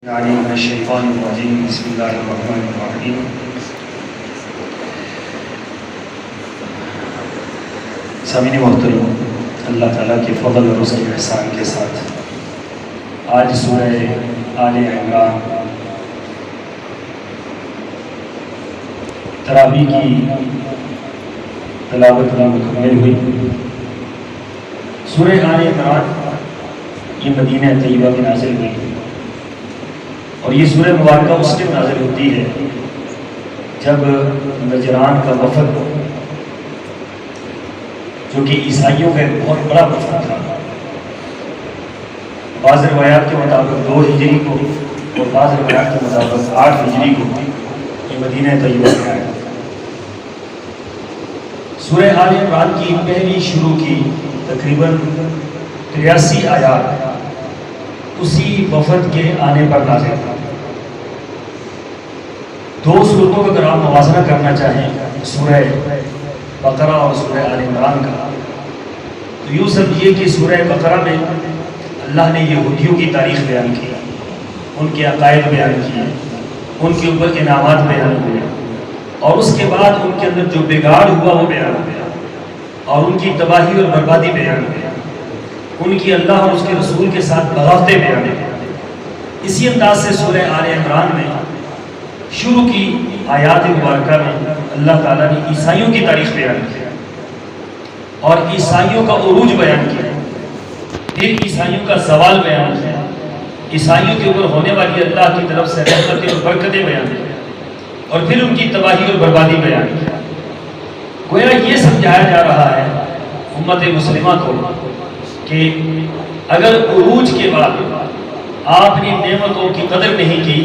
علیم من الشیطان الرجیم بسم اللہ الرحمن الرحیم سامعین محترم، اللہ تعالیٰ کے فضل اور رزق احسان کے ساتھ آج سورہ آل عمران تراویح کی تلاوت مکمل ہوئی۔ سورہ آل عمران یہ مدینہ طیبہ میں نازل ہوئی اور یہ سورہ مبارکہ اس وقت نازل ہوتی ہے جب نجران کا وفد، جو کہ عیسائیوں کا ایک بہت بڑا وفد تھا، بعض روایات کے مطابق 2 ہجری کو اور بعض روایات کے مطابق 8 ہجری کو یہ مدینہ طیبہ میں آیا۔ سورہ آل عمران کی پہلی شروع کی تقریباً 83 آیات اسی وفد کے آنے پر نازل تھا۔ 2 صورتوں کا اگر آپ موازنہ کرنا چاہیں، سورہ بقرہ اور سورہ آل عمران کا، تو یوں سمجھیے کہ سورہ بقرہ میں اللہ نے یہودیوں کی تاریخ بیان کی، ان کے عقائد بیان کیے، ان کے اوپر انعامات بیان ہوئے، اور اس کے بعد ان کے اندر جو بگاڑ ہوا وہ بیان ہوا، اور ان کی تباہی اور بربادی بیان ہوئی، ان کی اللہ اور اس کے رسول کے ساتھ بغاوتیں بیان ہوئی۔ اسی انداز سے سورہ آل عمران میں شروع کی آیات مبارکہ میں اللہ تعالیٰ نے عیسائیوں کی تاریخ بیان کی اور عیسائیوں کا عروج بیان کیا، پھر عیسائیوں کا زوال بیان کیا، عیسائیوں کے اوپر ہونے والی اللہ کی طرف سے رحمتیں اور برکتیں بیان کی، اور پھر ان کی تباہی اور بربادی بیان کی۔ گویا یہ سمجھایا جا رہا ہے امت مسلمہ کو کہ اگر عروج کے بعد آپ نے نعمتوں کی قدر نہیں کی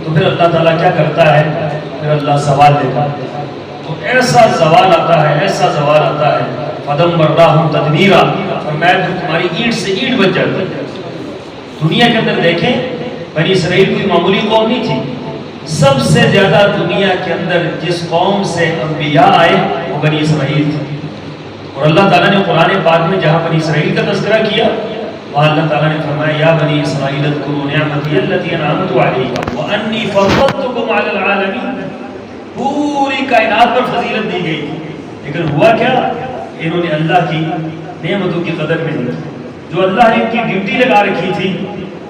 تو پھر اللہ تعالیٰ کیا کرتا ہے؟ پھر اللہ زوال دیتا ہے، تو ایسا زوال آتا ہے، ایسا زوال آتا ہے، فَدَمَّرْنَاهُمْ تَدْمِيرًا، فرمایا کہ تمہاری اینٹ سے اینٹ بچ جاتی ہے۔ دنیا کے اندر دیکھیں، بنی اسرائیل کوئی معمولی قوم نہیں تھی، سب سے زیادہ دنیا کے اندر جس قوم سے انبیاء آئے وہ بنی اسرائیل تھی، اور اللہ تعالیٰ نے قرآن پاک میں جہاں بنی اسرائیل کا تذکرہ کیا وہاں اللہ تعالیٰ نے فرمایا یا بنی اسرائیل اذکروا نعمتی التی انعمت علیکم وانی فضلتکم علی العالمین، پوری کائنات پر فضیلت دی گئی تھی، لیکن ہوا کیا؟ انہوں نے اللہ کی نعمتوں کی قدر نہیں کی۔ جو اللہ نے ان کی ڈیوٹی لگا رکھی تھی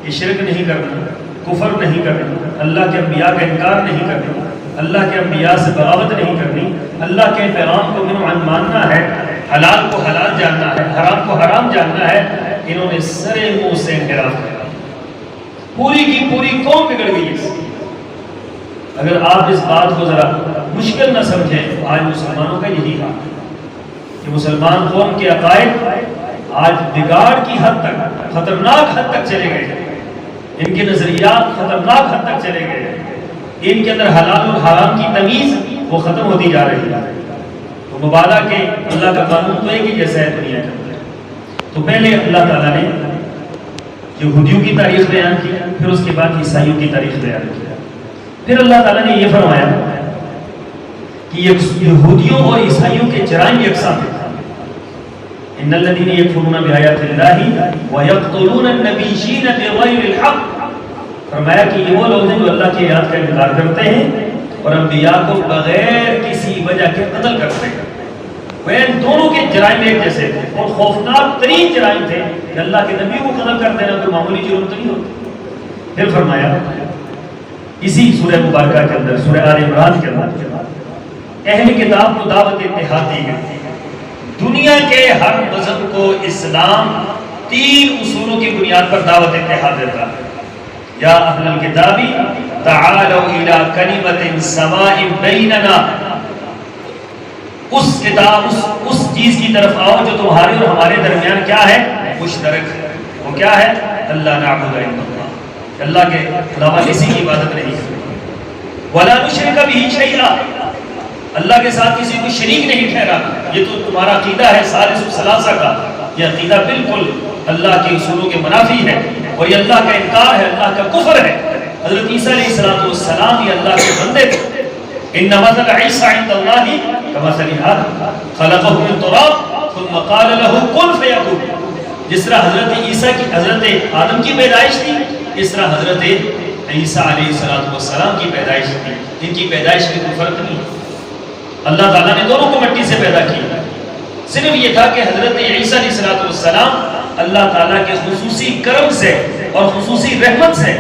کہ شرک نہیں کرنا، کفر نہیں کرنا، اللہ کے انبیاء کا انکار نہیں کرنا، اللہ کے انبیاء سے بغاوت نہیں کرنی، اللہ کے پیغام کو منع ماننا ہے، حلال کو حلال جاننا ہے، حرام کو حرام جاننا ہے، انہوں نے سرے منہ سے انحراف کیا، پوری کی پوری قوم بگڑ گئی۔ اگر آپ اس بات کو ذرا مشکل نہ سمجھیں تو آج مسلمانوں کا یہی حال ہے کہ مسلمان قوم کے عقائد آج بگاڑ کی حد تک، خطرناک حد تک چلے گئے، ان کے نظریات خطرناک حد تک چلے گئے، ان کے اندر حلال اور حرام کی تمیز وہ ختم ہوتی جا رہی ہے۔ تو مبالغہ کہ اللہ کا قانون تو ایک ہی جیسا ہے دنیا کے اندر۔ تو پہلے اللہ تعالیٰ نے یہودیوں کی تاریخ بیان کی، پھر اس کے بعد عیسائیوں کی تاریخ بیان کی، پھر اللہ تعالیٰ نے یہ فرمایا کہ یہودیوں اور عیسائیوں کے جرائم یکساں تھے۔ ان الذین یکفرون بآیات اللہ ویقتلون النبیین بغیر الحق، فرمایا کہ یہ وہ لوگ ہیں جو اللہ کی آیات کا انکار کرتے ہیں اور انبیاء کو بغیر کسی وجہ کے قتل کرتے ہیں۔ وہ دونوں کے جرائم ایک جیسے تھے اور خوفناک ترین جرائم تھے کہ اللہ کے نبی کو قتل کر دینا کوئی معمولی جرم تو نہیں ہوتی۔ پھر فرمایا اسی سورہ مبارکہ کے اندر، سورہ آل عمران کے اندر، اہل کتاب کو دعوت اتحاد دی گئی۔ دنیا کے ہر مذہب کو اسلام 3 اصولوں کی بنیاد پر دعوت اتحاد دیتا ہے۔ یا اہل الکتاب تعالوا الی کلمۃ سواء بیننا، اس کتاب اس چیز کی طرف آؤ جو تمہارے اور ہمارے درمیان کیا ہے؟ مشترک ہے۔ وہ کیا ہے؟ اللہ نعبد الا اللہ، اللہ کے علاوہ کسی کی عبادت نہیں کرنی، ولا نشرک بہ شیئا، اللہ کے ساتھ کسی کو شریک نہیں ٹھہرانا۔ یہ تو تمہارا عقیدہ ہے ثالث الثلاثہ کا، یہ عقیدہ بالکل اللہ کے اصولوں کے منافی ہے، اور یہ اللہ کا انکار ہے، اللہ کا کفر ہے۔ حضرت عیسیٰ علیہ السلام یہ اللہ کے بندے تھے۔ ان مثل عیسیٰ عند اللہ کمثل آدم خلقہ من تراب ثم قال له کن فیکون، جس طرح حضرت عیسیٰ کی، حضرت آدم کی پیدائش تھی، اس طرح حضرت عیسیٰ علیہ السلام کی پیدائش تھی، ان کی پیدائش میں کوئی فرق نہیں. اللہ تعالیٰ نے دونوں کو مٹی سے پیدا کیا. صرف یہ تھا کہ حضرت عیسیٰ علیہ السلام اللہ تعالیٰ کے خصوصی کرم سے اور خصوصی رحمت سے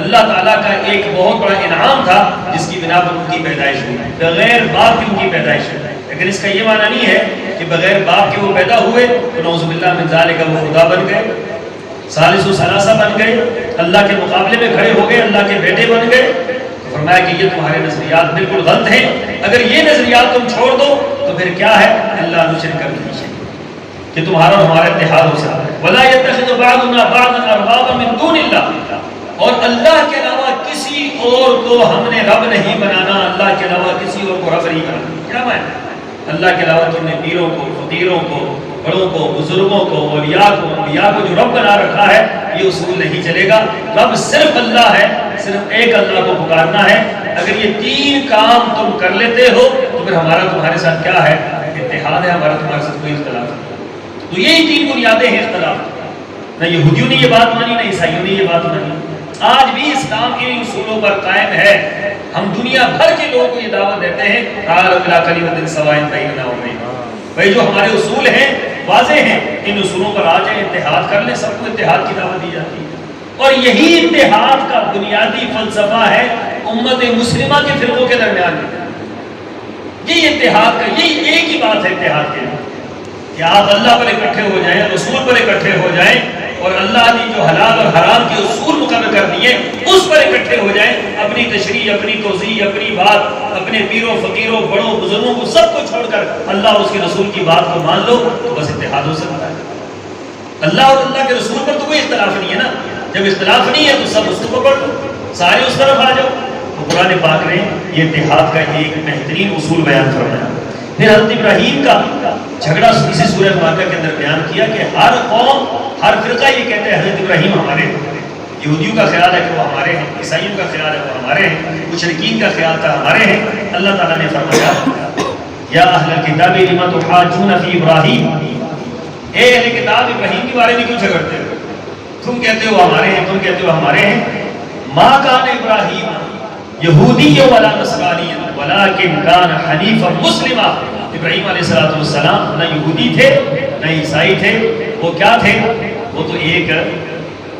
اللہ تعالیٰ کا ایک بہت بڑا انعام تھا جس کی بنا پر ان کی پیدائش ہوئی. بغیر باپ کی ان کی پیدائش ہوئی. لیکن اس کا یہ معنی نہیں ہے کہ بغیر باپ کے وہ پیدا ہوئے تو نعوذ باللہ من ذالک وہ خدا بن گئے، ثالث و ثلاثہ بن گئے، اللہ کے مقابلے میں کھڑے ہو گئے، اللہ کے بیٹے بن گئے. تو فرمایا کہ یہ تمہارے نظریات بالکل غلط ہیں. اگر یہ نظریات تم چھوڑ دو تو پھر کیا ہے؟ اللہ نشرک کر کہ تمہارا اور ہمارا اتحاد ہو سکتا ہے. وَلَا يَتَّخِذُ بَعْضُنَا بَعْضًا أَرْبَابًا مِن دُونِ اللَّهِ، اور اللہ کے علاوہ کسی اور کو ہم نے رب نہیں بنانا. اللہ کے علاوہ کسی اور کو رب نہیں بنانا. کیا معنی؟ اللہ کے علاوہ تم نے پیروں کو، فقیروں کو، بڑوں کو، بزرگوں کو، اولیاء کو جو رب بنا رکھا ہے، یہ اصول نہیں چلے گا. رب صرف اللہ ہے، صرف ایک اللہ کو پکارنا ہے. اگر یہ تین کام تم کر لیتے ہو تو پھر ہمارا تمہارے ساتھ کیا ہے؟ اتحاد ہے. ہمارا تمہارے ساتھ کوئی اختلاف نہیں. تو یہی تین بنیادیں ہیں اختلاف. نہ یہودیوں نے یہ بات مانی، نہ عیسائیوں نے یہ بات مانی. آج بھی اسلام کے اصولوں پر قائم ہے. ہم دنیا بھر کے لوگوں کو یہ دعوت دیتے ہیں تعالوا الی کلمۃ سواء بیننا وبینکم. بھائی جو ہمارے اصول ہیں واضح ہیں، ان اصولوں پر آ جائیں، اتحاد کر لیں. سب کو اتحاد کی دعوت دی جاتی ہے. اور یہی اتحاد کا بنیادی فلسفہ ہے امت مسلمہ کے فرقوں کے درمیان میں. یہی اتحاد کا، یہی ایک ہی بات ہے اتحاد کے لیے کہ آپ اللہ پر اکٹھے ہو جائیں، رسول پر اکٹھے ہو جائیں، اور اللہ نے جو حلال اور حرام کے اصول مقرر کر دیے اس پر اکٹھے ہو جائیں. اپنی تشریح، اپنی توضیح، اپنی بات، اپنے پیروں، فقیروں، بڑوں، بزرگوں کو سب کو چھوڑ کر اللہ اور اس کے رسول کی بات کو مان لو تو بس اتحاد ہو سکتا ہے. اللہ اور اللہ کے رسول پر تو کوئی اختلاف نہیں ہے نا. جب اختلاف نہیں ہے تو سب اس کو پکڑ لو، سارے اس طرف آ جاؤ. تو قرآن پاک نے یہ اتحاد کا ایک بہترین اصول بیان فرمایا. پھر حضرت ابراہیم کا جھگڑا اسی سورہ مبارکہ کے اندر بیان کیا کہ ہر قوم، ہر فرقہ یہ کہتے ہیں حضرت ابراہیم ہمارے ہیں. یہودیوں کا خیال ہے کہ وہ ہمارے ہیں، عیسائیوں کا خیال ہے وہ ہمارے ہیں، مشرکین کا خیال تھا ہمارے ہیں. اللہ تعالیٰ نے فرمایا یا اہل الکتاب لم تحاجون فی ابراہیم، اے اہل کتاب ابراہیم کے بارے میں کیوں جھگڑتے ہو؟ تم کہتے ہو ہمارے ہیں، تم کہتے ہو ہمارے ہیں. ما کان ابراہیم یہودی ولا نصرانی ولکن کان حنیفا مسلما. ابراہیم علیہ السلام نہ یہودی تھے نہ عیسائی تھے. وہ کیا تھے؟ وہ تو ایک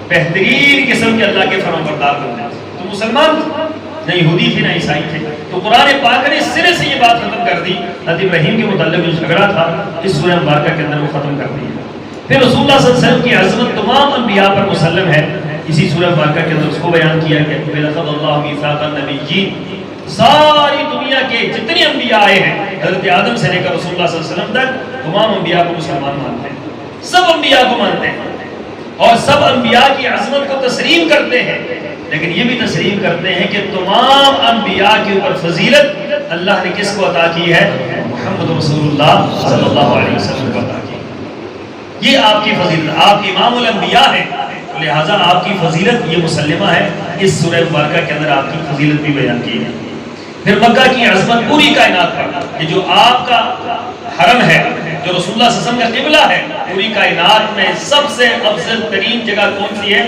بہترین قسم کے اللہ کے فرمان بردار بندے تھے. تو مسلمان تھے، نہ یہودی تھے نہ عیسائی تھے. تو قرآن پاک نے سرے سے یہ بات ختم کر دی. حضرت ابراہیم کے متعلق جو جھگڑا تھا اس سورہ مبارکہ کے اندر وہ ختم کر دیا. پھر رسول اللہ صلی اللہ علیہ وسلم کی عظمت تمام انبیاء پر مسلم ہے. اسی سورہ مبارکہ کے اندر اس کو بیان کیا کہ وَلَقَدْ اللَّهُ مِيثَاقَ النَّبِيِّينَ، ساری دنیا کے جتنے انبیاء آئے ہیں حضرت آدم سے لے کر رسول اللہ صلی اللہ علیہ وسلم تک تمام انبیاء کو مسلمان مانتے ہیں. سب انبیاء کو مانتے ہیں اور سب انبیاء کی عظمت کو تسلیم کرتے ہیں. لیکن یہ بھی تسلیم کرتے ہیں کہ تمام انبیاء کے اوپر فضیلت اللہ نے کس کو عطا کی ہے؟ محمد رسول اللہ صلی اللہ علیہ وسلم کو عطا کی. یہ آپ کی فضیلت، آپ امام الانبیاء ہیں، لہٰذا آپ کی فضیلت یہ مسلمہ ہے. اس سورہ مبارکہ کے اندر آپ کی فضیلت بھی بیان کی ہے. پھر مکہ کی عظمت پوری کائنات پر، یہ جو آپ کا حرم ہے، جو رسول اللہ صلی اللہ علیہ وسلم کا قبلہ ہے، پوری کائنات میں سب سے افضل ترین جگہ کون سی ہے؟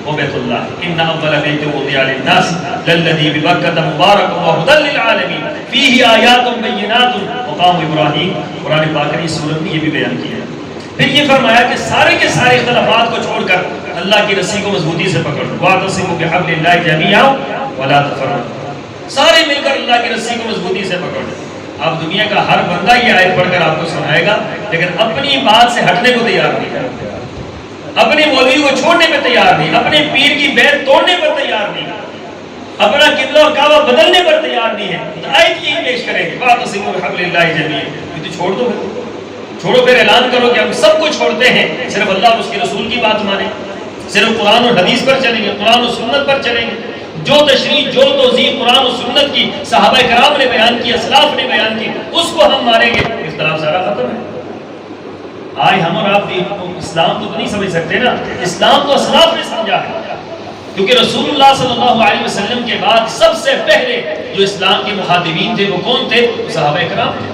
وہ بیت اللہ. ان اول بیت وضع للناس للذی ببکۃ مبارک وہدی للعالمین فیہ آیات بینات مقام ابراہیم. قرآن پاک نے اس سورت میں یہ بھی بیان کیا ہے. پھر یہ فرمایا کہ سارے کے سارے اختلافات کو چھوڑ کر اللہ کی رسی کو مضبوطی سے پکڑ لو. واعتصموا بحبل اللہ جميعا ولا تفرقوا. سارے مل کر اللہ کی رسی کو مضبوطی سے پکڑ لو. اب دنیا کا ہر بندہ یہ آیت پڑھ کر آپ کو سنائے گا لیکن اپنی بات سے ہٹنے کو تیار نہیں ہے، اپنے مولوی کو چھوڑنے پہ تیار نہیں، اپنے پیر کی بیعت توڑنے پر تیار نہیں، اپنا قبلہ اور کعبہ بدلنے پر تیار نہیں ہے. تو آیت یہی پیش کریں گے واعتصموا بحبل اللہ جميعا. تو چھوڑ دو، چھوڑو. پھر اعلان کرو کہ ہم سب کو چھوڑتے ہیں، صرف اللہ اور اس کے رسول کی بات مانیں، صرف قرآن اور حدیث پر چلیں گے، قرآن و سنت پر چلیں گے. جو تشریح، جو توضیح قرآن و سنت کی صحابہ کرام نے بیان کی، اسلاف نے بیان کی، اس کو ہم مانیں گے. اختلاف سارا ختم ہے. آج ہم اور آپ اسلام تو نہیں سمجھ سکتے نا، اسلام تو اسلاف نے سمجھا ہے. کیونکہ رسول اللہ صلی اللہ علیہ وسلم کے بعد سب سے پہلے جو اسلام کے مخاطبین تھے وہ کون تھے؟ صحابہ کرام تھے.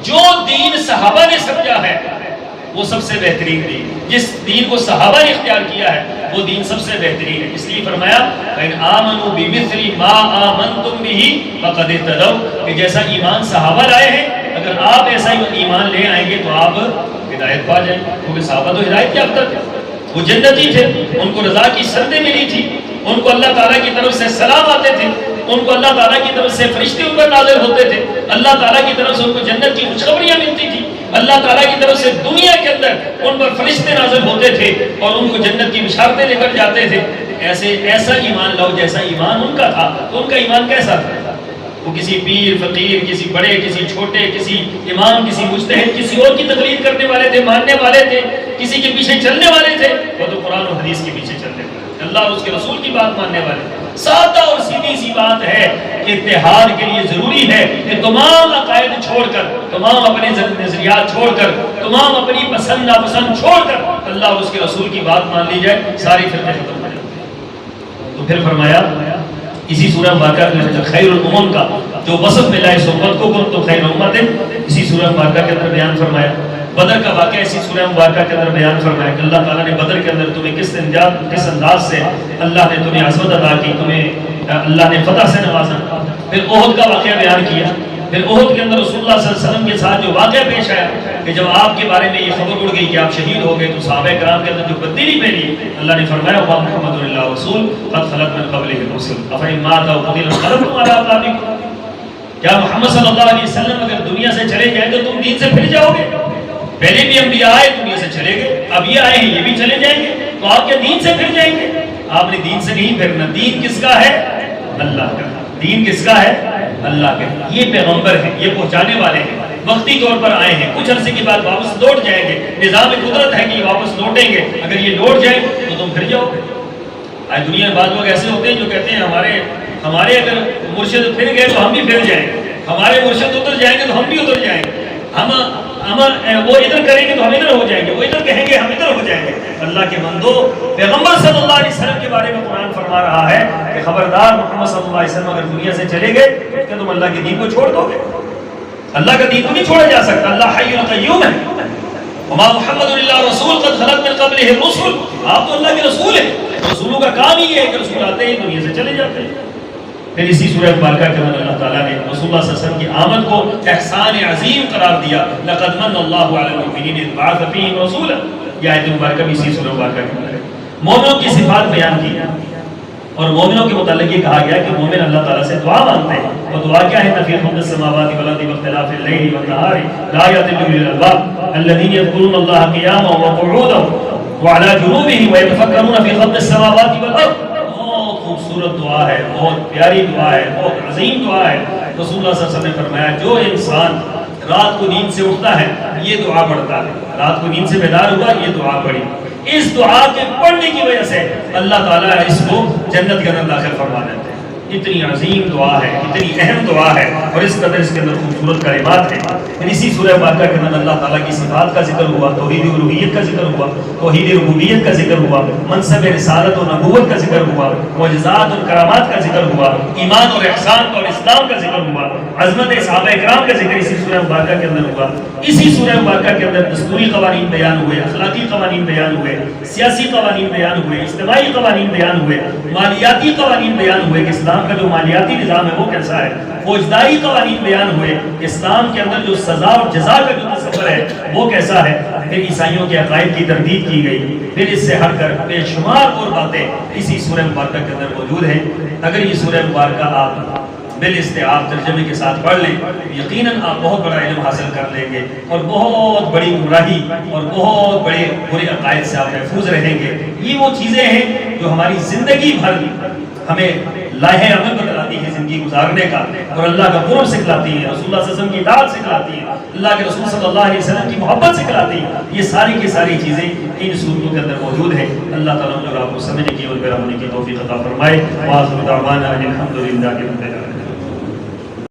جو دین صحابہ نے سمجھا ہے وہ سب سے بہترین دین، جس دین کو صحابہ نے اختیار کیا ہے وہ دین سب سے بہترین ہے۔ اس لیے فرمایا فَإِنْ آمَنُوا بِمِثْلِ مَا آمَنْتُمْ بِهِ فَقَدِ اهْتَدَوْا، کہ جیسا ایمان صحابہ لائے ہیں اگر آپ ایسا ہی ایمان لے آئیں گے تو آپ ہدایت پا جائیں گے، کیونکہ صحابہ تو ہدایت یافتہ تھے، وہ جنتی تھے، ان کو رضا کی شرطیں ملی تھی، ان کو اللہ تعالیٰ کی طرف سے سلام آتے تھے، ان کو اللہ تعالیٰ کی طرف سے فرشتے ان پر نازل ہوتے تھے، اللہ تعالیٰ کی طرف سے ان کو جنت کی خوشخبریاں ملتی تھی، اللہ تعالیٰ کی طرف سے دنیا کے اندر ان پر فرشتے نازل ہوتے تھے اور ان کو جنت کی بشارتیں لے کر جاتے تھے۔ ایسا ایمان لاؤ جیسا ایمان ان کا تھا، تو ان کا ایمان کیسا تھا؟ وہ کسی پیر فقیر، کسی بڑے کسی چھوٹے، کسی امام کسی مجتہد کسی اور کی تقلید کرنے والے تھے، ماننے والے تھے، کسی کے پیچھے چلنے والے تھے؟ وہ تو قرآن و حدیث کے پیچھے چلنے والے تھے، اللہ اور اس کے رسول کی بات ماننے والے تھے۔ سادہ اور سیدھی سی بات ہے کہ اتحاد کے لیے ضروری ہے کہ تمام عقائد چھوڑ کر، تمام اپنے نظریات چھوڑ کر، تمام اپنی پسند ناپسند چھوڑ کر اللہ اور اس کے رسول کی بات مان لی جائے، ساری فرقے ختم ہو جائیں۔ تو پھر فرمایا اسی سورہ مبارکہ کے اندر خیر الامم کا جو وصف ملا ہے صحبت کو تو خیر امت ہے، اسی سورہ مبارکہ کے اندر بیان فرمایا۔ بدر کا واقعہ اسی سورہ مبارکہ کے اندر بیان فرمایا کہ اللہ تعالیٰ نے بدر کے اندر تمہیں کس انداز سے اللہ نے تمہیں عظمت عطا کی، تمہیں اللہ نے فتح سے نوازا۔ پھر احد کا واقعہ بیان کیا، پھر احد کے اندر رسول اللہ صلی اللہ علیہ وسلم کے ساتھ جو واقعہ پیش آیا کہ جب آپ کے بارے میں یہ خبر اڑ گئی کہ آپ شہید ہو گئے تو صحابہ کرام کے اندر جو تبدیلی پھیلی، اللہ نے فرمایا وَمَا مُحَمَّدٌ إِلَّا رَسُولٌ قَدْ خَلَتْ مِن قَبْلِهِ الرُّسُلُ أَفَإِن مَاتَ أَوْ قُتِلَ انقَلَبْتُمْ عَلَىٰ أَعْقَابِكُمْ، کیا محمد صلی اللہ علیہ وسلم اگر دنیا سے چلے جائیں تو تم دین سے پھر جاؤ گے؟ پہلے بھی انبیاء آئے دنیا سے چلے گئے، اب یہ آئے ہیں یہ بھی چلے جائیں گے، تو آپ کیا دین سے پھر جائیں گے؟ آپ نے دین سے نہیں پھرنا، دین کس کا ہے؟ اللہ کا۔ دین کس کا ہے؟ اللہ کا۔ یہ پیغمبر ہیں، یہ پہنچانے والے ہیں، وقتی طور پر آئے ہیں، کچھ عرصے کے بعد واپس لوٹ جائیں گے، نظام قدرت ہے کہ یہ واپس لوٹیں گے، اگر یہ لوٹ جائیں تو تم پھر جاؤ گے۔ آج دنیا میں بعض لوگ ایسے ہوتے ہیں جو کہتے ہیں ہمارے اگر مرشد پھر گئے تو ہم بھی پھر جائیں گے، ہمارے مرشد اتر جائیں گے تو ہم بھی اتر جائیں گے، وہ ادھر کریں گے تو ہم ادھر ہو جائیں گے، وہ ادھر کہیں گے ہم ادھر ہو جائیں گے۔ اللہ کے بندو، پیغمبر صلی اللہ علیہ وسلم کے بارے میں قرآن فرما رہا ہے کہ خبردار محمد صلی اللہ علیہ وسلم اگر دنیا سے چلے گئے تو کیا تم اللہ کے دین کو چھوڑ دو گے؟ اللہ کا دین تو نہیں چھوڑا جا سکتا، اللہ حی القیوم ہے۔ وما محمد الا رسول قد خلت من قبلہ الرسل، آپ تو اللہ کے رسول ہیں، رسولوں کا کام ہی ہے کہ رسول آتے ہیں دنیا سے چلے جاتے ہیں۔ پھر اسی سورہ مبارکہ کے اندر اللہ تعالیٰ نے رسول اللہ صلی اللہ علیہ وسلم کی آمد کو احسان عظیم قرار دیا، لقد من اللہ علی المؤمنین اذ بعث فیہم رسولا، یہ آیت مبارکہ بھی اسی سورہ مبارکہ کے اندر ہے۔ مومنوں کی صفات بیان کی اور مومنوں کے متعلق یہ کہا گیا کہ مومن اللہ تعالیٰ سے دعا مانگتے ہیں، اور دعا کیا ہے؟ فی خلق السماوات والارض واختلاف اللیل والنہار لآیات لأولی الالباب الذین یذکرون اللہ قیاما وقعودا وعلی جنوبہم ویتفکرون فی خلق السماوات والارض۔ خوبصورت دعا ہے، بہت پیاری دعا ہے، بہت عظیم دعا ہے۔ رسول اللہ صلی اللہ علیہ وسلم نے فرمایا جو انسان رات کو نیند سے اٹھتا ہے یہ دعا پڑھتا ہے، رات کو نیند سے بیدار ہوا یہ دعا پڑھی، اس دعا کے پڑھنے کی وجہ سے اللہ تعالیٰ اس کو جنت کے اندر داخل فرما دیتے ہیں۔ اتنی عظیم دعا ہے، اتنی اہم دعا ہے، اور اس قدر اس کے اندر خوبصورت کلمات ہیں۔ اسی سورہ مبارکہ کے اندر اللہ تعالیٰ کی صفات کا ذکر ہوا، توحید الوہیت کا ذکر ہوا، توحید ربوبیت کا ذکر ہوا، منصب رسالت و نبوت کا ذکر ہوا، معجزات اور کرامات کا ذکر ہوا، ایمان اور احسان اور اسلام کا ذکر ہوا، عظمت صحابہ کرام کا ذکر اسی سورہ مبارکہ کے اندر ہوا۔ اسی سورہ مبارکہ کے اندر دستوری قوانین بیان ہوئے، اخلاقی قوانین بیان ہوئے، سیاسی قوانین بیان ہوئے، اجتماعی قوانین بیان ہوئے، مالیاتی قوانین بیان ہوئے کہ اسلام کا جو مالیاتی نظام ہے وہ کیسا ہے، فوجداری قوانین بیان ہوئے، اسلام کے اندر جو سزا اور جزا کا جو تصور ہے وہ کیسا ہے۔ پھر عیسائیوں کے عقائد کی تردید کی گئی، پھر اس سے ہٹ کر بے شمار اور باتیں اسی سورہ مبارکہ کے اندر موجود ہیں۔ اگر یہ سورہ مبارکہ آپ بالاستیعاب ترجمے کے ساتھ پڑھ لیں یقیناً آپ بہت بڑا علم حاصل کر لیں گے اور بہت بڑی گمراہی اور بہت بڑے برے عقائد سے آپ محفوظ رہیں گے۔ یہ وہ چیزیں ہیں جو ہماری زندگی بھر ہمیں لاہے عمل بتلاتی ہے زندگی گزارنے کا، اور اللہ کا قرب سکھلاتی ہے، رسول اللہ صلی اللہ علیہ وسلم کی اطاعت سکھلاتی ہے، اللہ کے رسول صلی اللہ علیہ وسلم کی محبت سکھلاتی ہے۔ یہ ساری کی ساری چیزیں ان سورتوں کے اندر موجود ہیں۔ اللہ تعالیٰ جو آپ کو سمجھنے کی اور بیان ہونے کی توفیق عطا فرمائے۔ وآخر دعوانا ان الحمد للہ رب العالمین۔